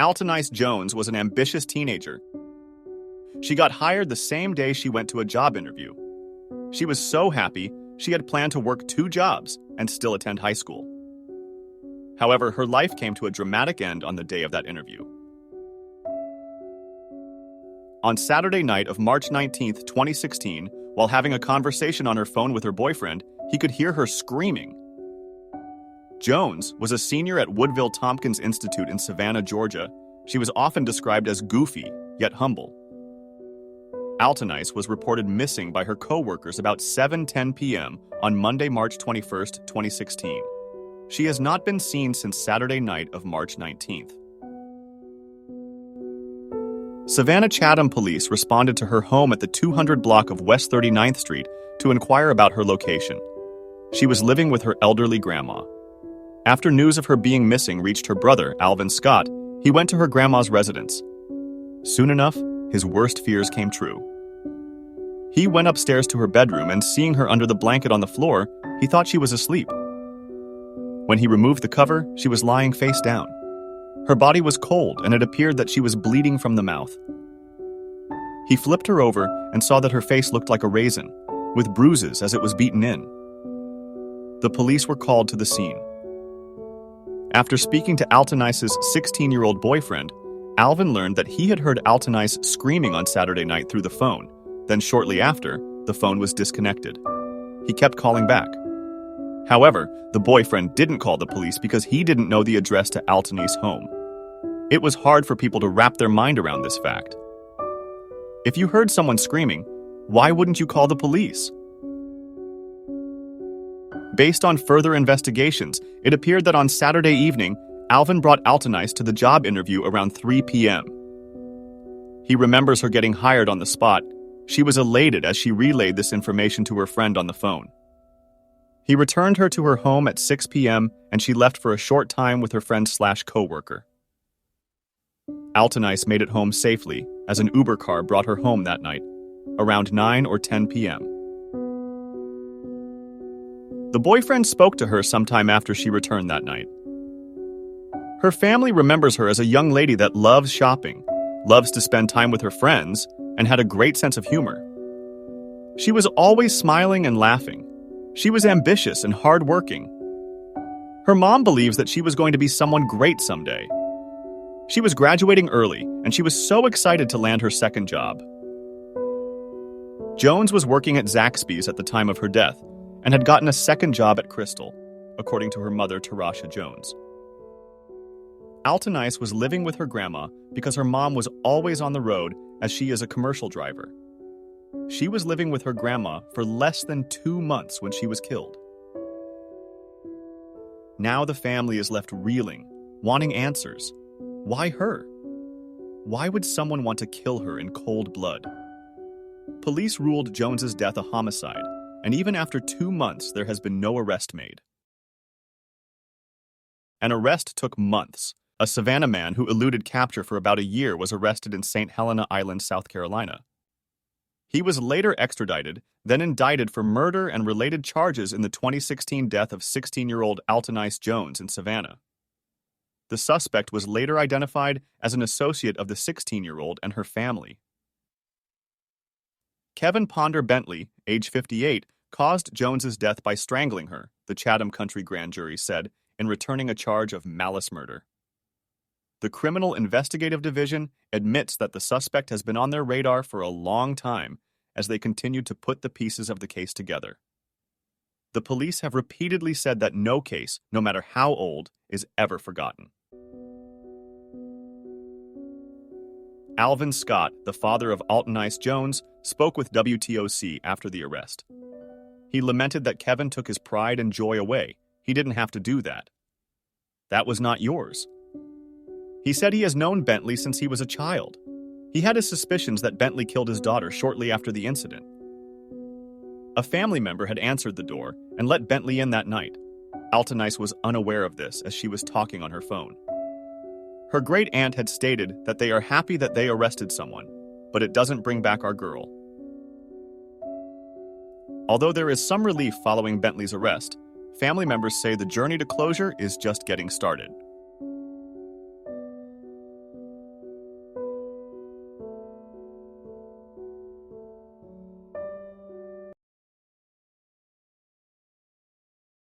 Altonise Jones was an ambitious teenager. She got hired the same day she went to a job interview. She was so happy, she had planned to work 2 jobs and still attend high school. However, her life came to a dramatic end on the day of that interview. On Saturday night of March 19, 2016, while having a conversation on her phone with her boyfriend, he could hear her screaming. Jones was a senior at Woodville Tompkins Institute in Savannah, Georgia. She was often described as goofy, yet humble. Altonise was reported missing by her co-workers about 7:10 p.m. on Monday, March 21, 2016. She has not been seen since Saturday night of March 19th. Savannah Chatham police responded to her home at the 200 block of West 39th Street to inquire about her location. She was living with her elderly grandma. After news of her being missing reached her brother, Alvin Scott, he went to her grandma's residence. Soon enough, his worst fears came true. He went upstairs to her bedroom and seeing her under the blanket on the floor, he thought she was asleep. When he removed the cover, she was lying face down. Her body was cold and it appeared that she was bleeding from the mouth. He flipped her over and saw that her face looked like a raisin, with bruises as it was beaten in. The police were called to the scene. After speaking to Altonise's 16-year-old boyfriend, Alvin learned that he had heard Altonise screaming on Saturday night through the phone. Then shortly after, the phone was disconnected. He kept calling back. However, the boyfriend didn't call the police because he didn't know the address to Altonise's home. It was hard for people to wrap their mind around this fact. If you heard someone screaming, why wouldn't you call the police? Based on further investigations, it appeared that on Saturday evening, Alvin brought Altonise to the job interview around 3 p.m. He remembers her getting hired on the spot. She was elated as she relayed this information to her friend on the phone. He returned her to her home at 6 p.m. and she left for a short time with her friend/co-worker. Altonise made it home safely as an Uber car brought her home that night, around 9 or 10 p.m. The boyfriend spoke to her sometime after she returned that night. Her family remembers her as a young lady that loves shopping, loves to spend time with her friends, and had a great sense of humor. She was always smiling and laughing. She was ambitious and hardworking. Her mom believes that she was going to be someone great someday. She was graduating early, and she was so excited to land her second job. Jones was working at Zaxby's at the time of her death, and had gotten a second job at Crystal, according to her mother, Altonise Jones. Altonise was living with her grandma because her mom was always on the road as she is a commercial driver. She was living with her grandma for less than 2 months when she was killed. Now the family is left reeling, wanting answers. Why her? Why would someone want to kill her in cold blood? Police ruled Jones's death a homicide, and even after 2 months, there has been no arrest made. An arrest took months. A Savannah man who eluded capture for about a year was arrested in St. Helena Island, South Carolina. He was later extradited, then indicted for murder and related charges in the 2016 death of 16-year-old Altonise Jones in Savannah. The suspect was later identified as an associate of the 16-year-old and her family. Kevin Ponder Bentley, age 58, caused Jones's death by strangling her, the Chatham County grand jury said, in returning a charge of malice murder. The Criminal Investigative Division admits that the suspect has been on their radar for a long time as they continued to put the pieces of the case together. The police have repeatedly said that no case, no matter how old, is ever forgotten. Alvin Scott, the father of Altonise Jones, spoke with WTOC after the arrest. He lamented that Kevin took his pride and joy away. He didn't have to do that. That was not yours. He said he has known Bentley since he was a child. He had his suspicions that Bentley killed his daughter shortly after the incident. A family member had answered the door and let Bentley in that night. Altonise was unaware of this as she was talking on her phone. Her great-aunt had stated that they are happy that they arrested someone, but it doesn't bring back our girl. Although there is some relief following Bentley's arrest, family members say the journey to closure is just getting started.